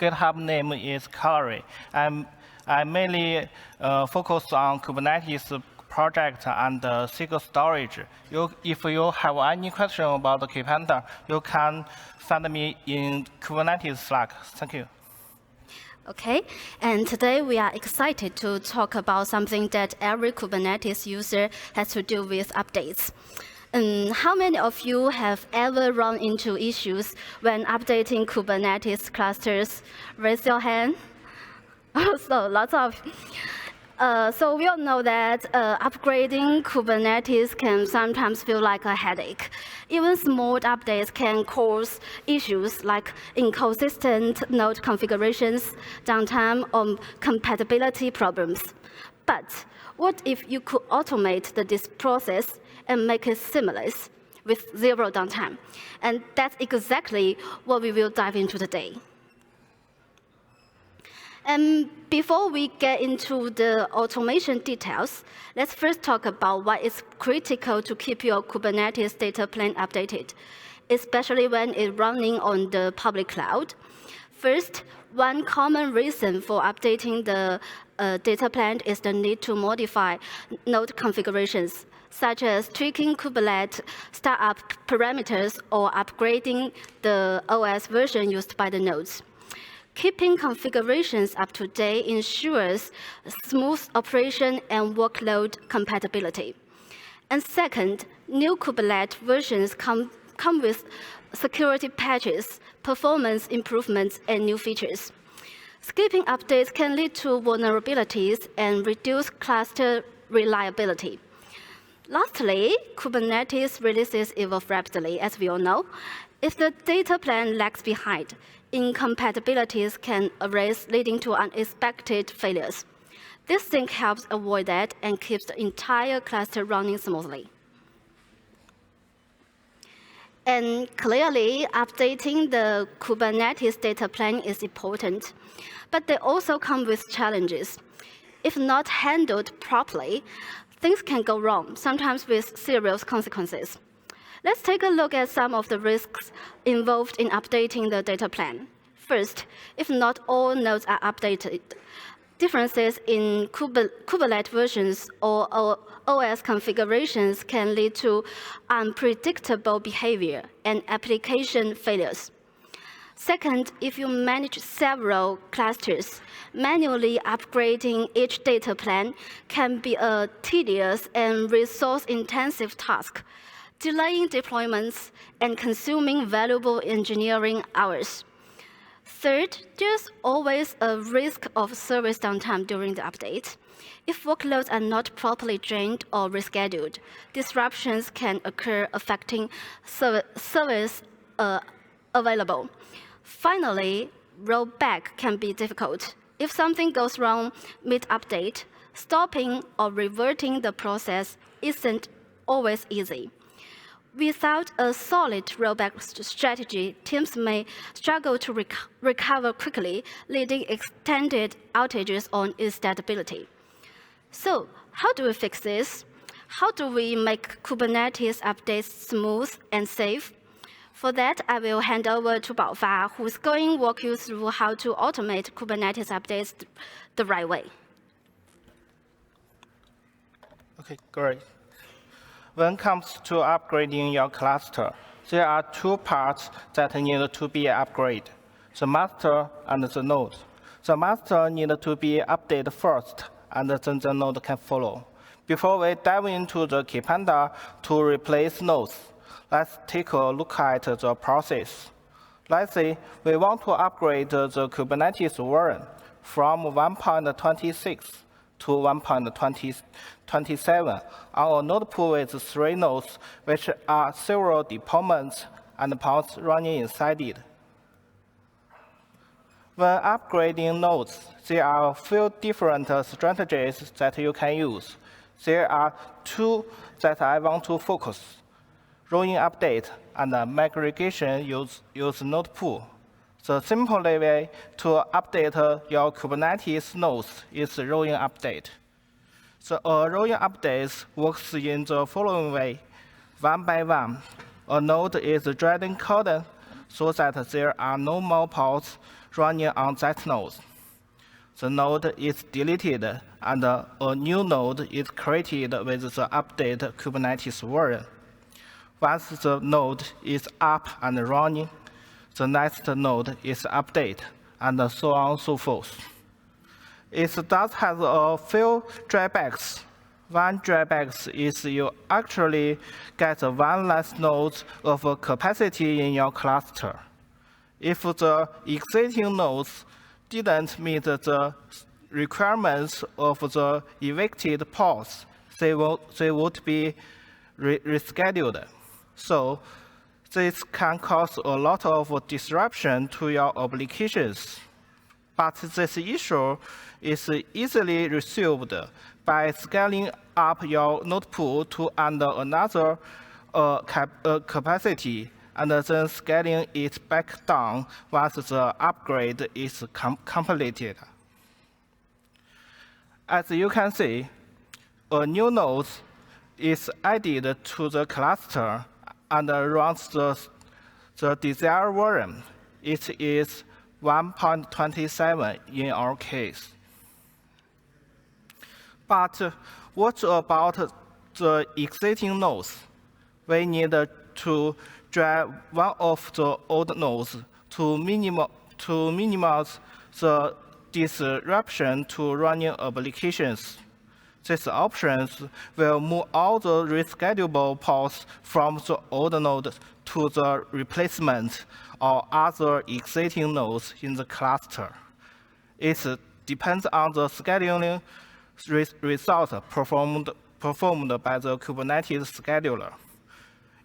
GitHub name is Calorie. I mainly focus on Kubernetes project and SQL storage. If you have any question about the Karpenter, you can send me in Kubernetes Slack. Thank you. Okay, and today we are excited to talk about something that every Kubernetes user has to do with updates. How many of you have ever run into issues when updating Kubernetes clusters? Raise your hand. So lots of. So we all know that upgrading Kubernetes can sometimes feel like a headache. Even small updates can cause issues like inconsistent node configurations, downtime, or compatibility problems. But what if you could automate this process and make it seamless with zero downtime? And that's exactly what we will dive into today. And before we get into the automation details, let's first talk about why it's critical to keep your Kubernetes data plane updated, especially when it's running on the public cloud. First, one common reason for updating the data plane is the need to modify node configurations, such as tweaking Kubernetes startup parameters or upgrading the OS version used by the nodes. Keeping configurations up to date ensures smooth operation and workload compatibility. And second, new Kubernetes versions come with security patches, performance improvements, and new features. Skipping updates can lead to vulnerabilities and reduce cluster reliability. Lastly, Kubernetes releases evolve rapidly, as we all know. If the data plane lags behind, incompatibilities can arise, leading to unexpected failures. This sync helps avoid that and keeps the entire cluster running smoothly. And clearly, updating the Kubernetes data plane is important, but they also come with challenges. If not handled properly, things can go wrong, sometimes with serious consequences. Let's take a look at some of the risks involved in updating the data plane. First, if not all nodes are updated, differences in Kubernetes versions or OS configurations can lead to unpredictable behavior and application failures. Second, if you manage several clusters, manually upgrading each data plane can be a tedious and resource-intensive task, delaying deployments, and consuming valuable engineering hours. Third, there's always a risk of service downtime during the update. If workloads are not properly drained or rescheduled, disruptions can occur affecting service available. Finally, rollback can be difficult. If something goes wrong mid-update, stopping or reverting the process isn't always easy. Without a solid rollback strategy, teams may struggle to recover quickly, leading extended outages or instability. So, how do we fix this? How do we make Kubernetes updates smooth and safe? For that, I will hand over to Baofa, who's going to walk you through how to automate Kubernetes updates the right way. Okay, great. When it comes to upgrading your cluster, there are two parts that need to be upgraded, the master and the node. The master needs to be updated first, and then the node can follow. Before we dive into the Karpenter to replace nodes, let's take a look at the process. Let's say we want to upgrade the Kubernetes version from 1.26 to 1.27 on a node pool with 3 nodes, which are several deployments and pods running inside it. When upgrading nodes, there are a few different strategies that you can use. There are 2 that I want to focus: rolling update and migration use node pool. The simple way to update your Kubernetes nodes is rolling update. The rolling updates works in the following way. One by one, a node is ready coded so that there are no more pods running on that node. The node is deleted, and a new node is created with the updated Kubernetes version. Once the node is up and running, the next node is updated, and so on and so forth. It does have a few drawbacks. One drawback is you actually get one less node of capacity in your cluster. If the existing nodes didn't meet the requirements of the evicted pods, they would be rescheduled. So this can cause a lot of disruption to your applications. But this issue is easily resolved by scaling up your node pool to under another capacity, and then scaling it back down once the upgrade is completed. As you can see, a new node is added to the cluster and runs the desired version. It is 1.27 in our case. But what about the existing nodes? We need to drive one of the old nodes to minimize the disruption to running applications. These options will move all the reschedulable pods from the old node to the replacement or other existing nodes in the cluster. It depends on the scheduling result performed by the Kubernetes scheduler.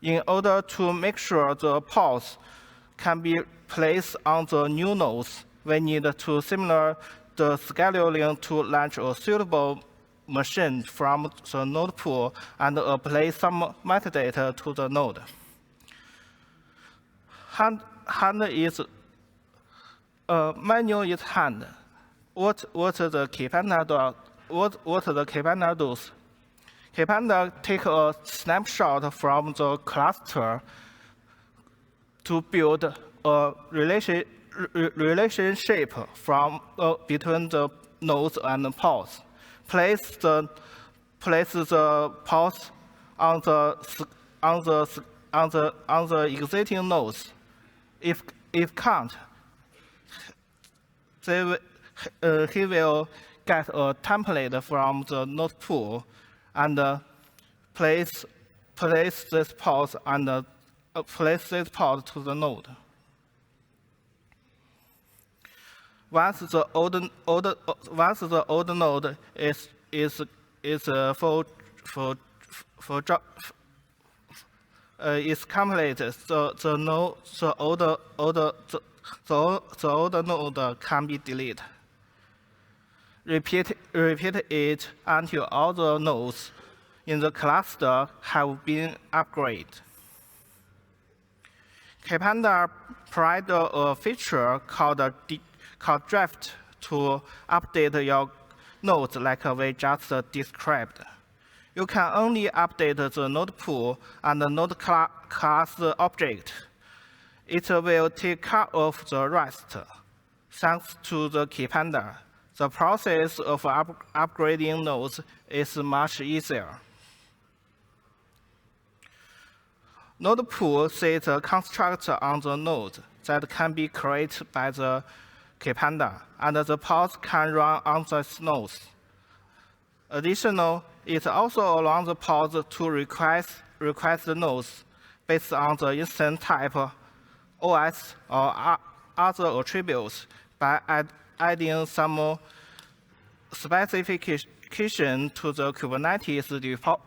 In order to make sure the pods can be placed on the new nodes, we need to simulate the scheduling to launch a suitable machine from the node pool and apply some metadata to the node. Hand is manual is hand. What the Karpenter does? Karpenter take a snapshot from the cluster to build a relationship from between the nodes and pods. Place the pods on the existing nodes. If can't, he will get a template from the node pool and place this pod and place this pod to the node. Once the old node is completed, the old node can be deleted. Repeat it until all the nodes in the cluster have been upgraded. Karpenter provides a feature called draft to update your nodes like we just described. You can only update the node pool and the node class object. It will take care of the rest. Thanks to the Karpenter, the process of upgrading nodes is much easier. Node pool sets a construct on the node that can be created by the Karpenter, and the pods can run on these nodes. Additionally, it also allows the pods to request the nodes based on the instance type, OS, or other attributes by adding some specification to the Kubernetes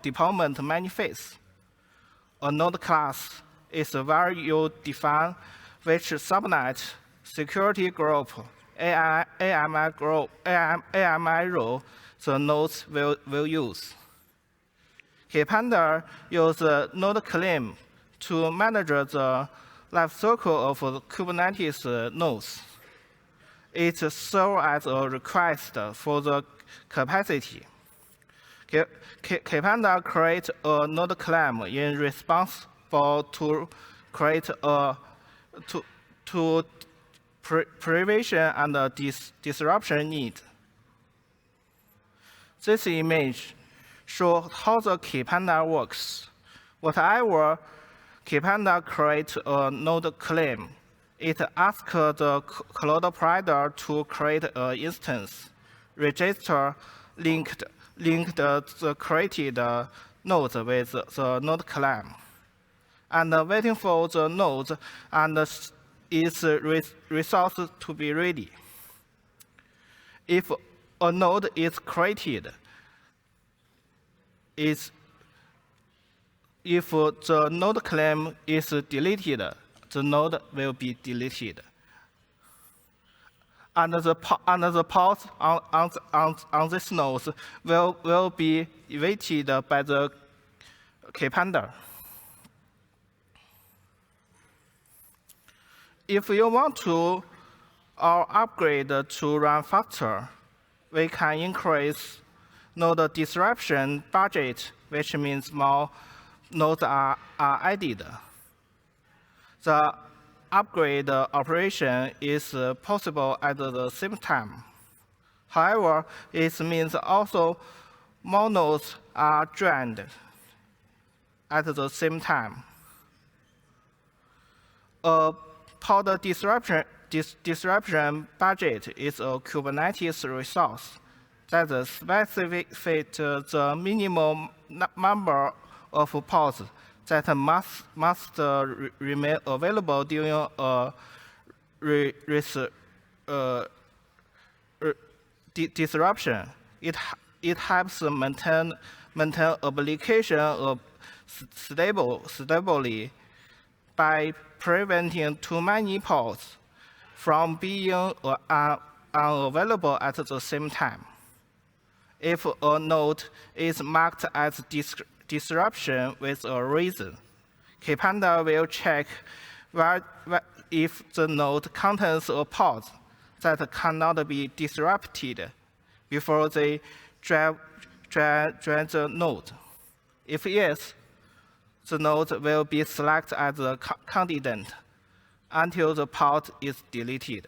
deployment manifest. A node class is where you define which subnet, security group, AMI role the nodes will use. Karpenter uses node claim to manage the life cycle of Kubernetes nodes. It serves as a request for the capacity. Karpenter creates a node claim in response to create a to prevention and disruption need. This image shows how the Karpenter works. Whatever Karpenter creates a node claim, it asks the cloud provider to create an instance, register linked the created nodes with the node claim, and waiting for the node and its resource to be ready. If a node is created, if the node claim is deleted, the node will be deleted. And the pods on this node will be evicted by the Karpenter. If you want to upgrade to run faster, we can increase node disruption budget, which means more nodes are added. The upgrade operation is possible at the same time. However, it means also more nodes are joined at the same time. A pod disruption budget is a Kubernetes resource that specifies the minimum number of pods that must remain available during a disruption. It helps maintain application stably by preventing too many pods from being unavailable at the same time. If a node is marked as disruption with a reason, Karpenter will check if the node contains a pod that cannot be disrupted before they join the node. If yes, the node will be selected as a candidate until the pod is deleted.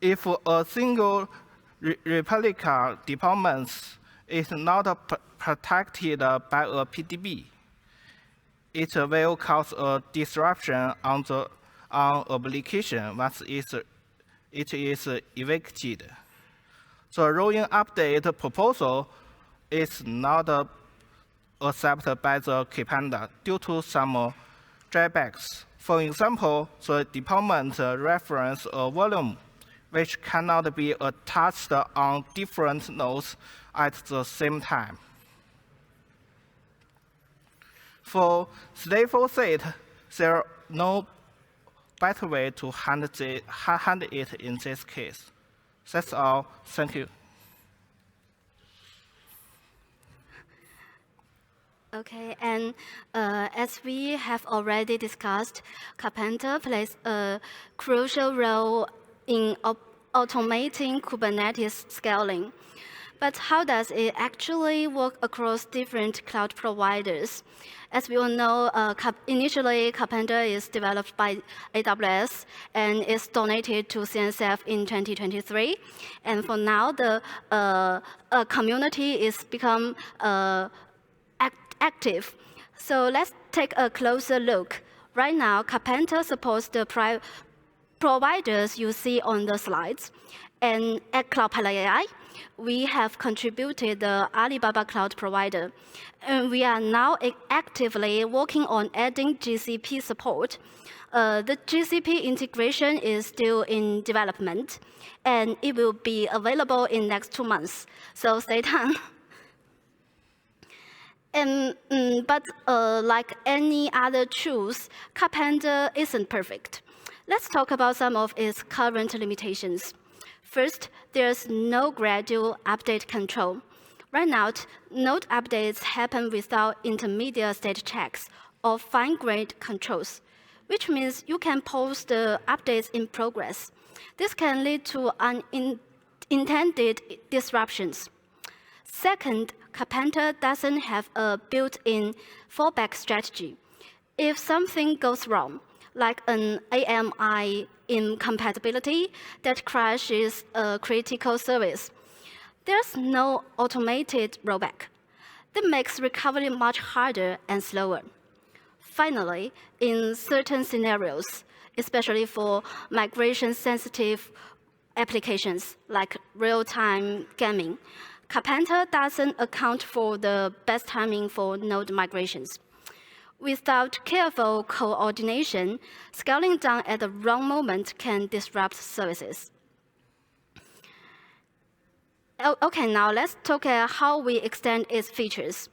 If a single replica deployment is not protected by a PDB, it will cause a disruption on application once it is evicted. The rolling update proposal is not accepted by the Karpenter due to some drawbacks. For example, the deployment reference a volume which cannot be attached on different nodes at the same time. For stateful state, there is no better way to handle it in this case. That's all. Thank you. Okay, and as we have already discussed, Karpenter plays a crucial role in automating Kubernetes scaling. But how does it actually work across different cloud providers? As we all know, initially Karpenter is developed by AWS and is donated to CNCF in 2023. And for now, the community is become active. So let's take a closer look. Right now, Karpenter supports the providers you see on the slides. And at CloudPilot AI, we have contributed the AlibabaCloud provider. And we are now actively working on adding GCP support. The GCP integration is still in development, and it will be available in next 2 months. So stay tuned. But like any other tools, Karpenter isn't perfect. Let's talk about some of its current limitations. First, there's no gradual update control. Right now, node updates happen without intermediate state checks or fine-grained controls, which means you can post the updates in progress. This can lead to unintended disruptions. Second, Karpenter doesn't have a built-in fallback strategy. If something goes wrong, like an AMI incompatibility that crashes a critical service. There's no automated rollback. That makes recovery much harder and slower. Finally, in certain scenarios, especially for migration-sensitive applications like real-time gaming, Karpenter doesn't account for the best timing for node migrations. Without careful coordination, scaling down at the wrong moment can disrupt services. Okay, now let's talk about how we extend its features.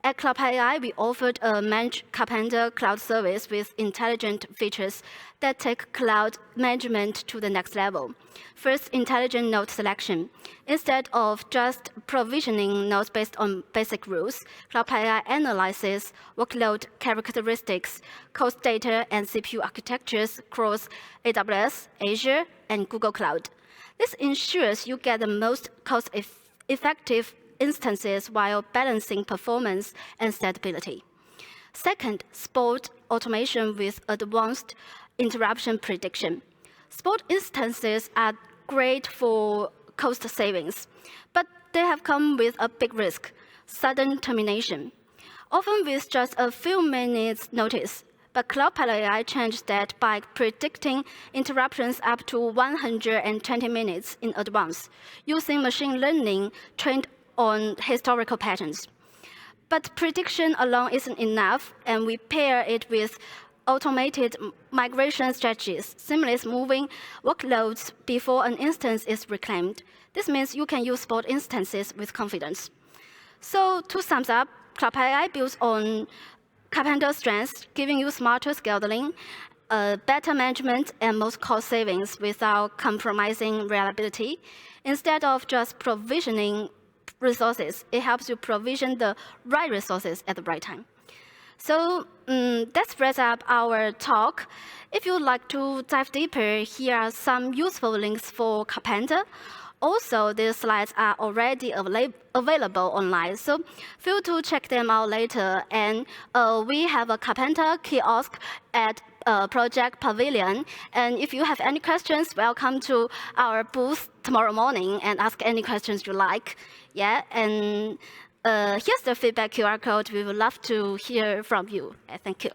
At CloudPilot, we offered a managed Karpenter cloud service with intelligent features that take cloud management to the next level. First, intelligent node selection. Instead of just provisioning nodes based on basic rules, CloudPilot analyzes workload characteristics, cost data, and CPU architectures across AWS, Azure, and Google Cloud. This ensures you get the most cost-effective instances while balancing performance and stability. Second, spot automation with advanced interruption prediction. Spot instances are great for cost savings, but they have come with a big risk, sudden termination, often with just a few minutes notice. But CloudPilot AI changed that by predicting interruptions up to 120 minutes in advance, using machine learning trained on historical patterns. But prediction alone isn't enough, and we pair it with automated migration strategies, seamless moving workloads before an instance is reclaimed. This means you can use spot instances with confidence. So to sum up, CloudPilot builds on Karpenter's strengths, giving you smarter scheduling, better management, and most cost savings without compromising reliability. Instead of just provisioning resources, it helps you provision the right resources at the right time. So that wraps up our talk. If you'd like to dive deeper, here are some useful links for Karpenter. Also, these slides are already available online, so feel to check them out later. And we have a Karpenter kiosk at Project Pavilion. And if you have any questions, welcome to our booth tomorrow morning and ask any questions you like. Yeah, and here's the feedback QR code. We would love to hear from you. Thank you.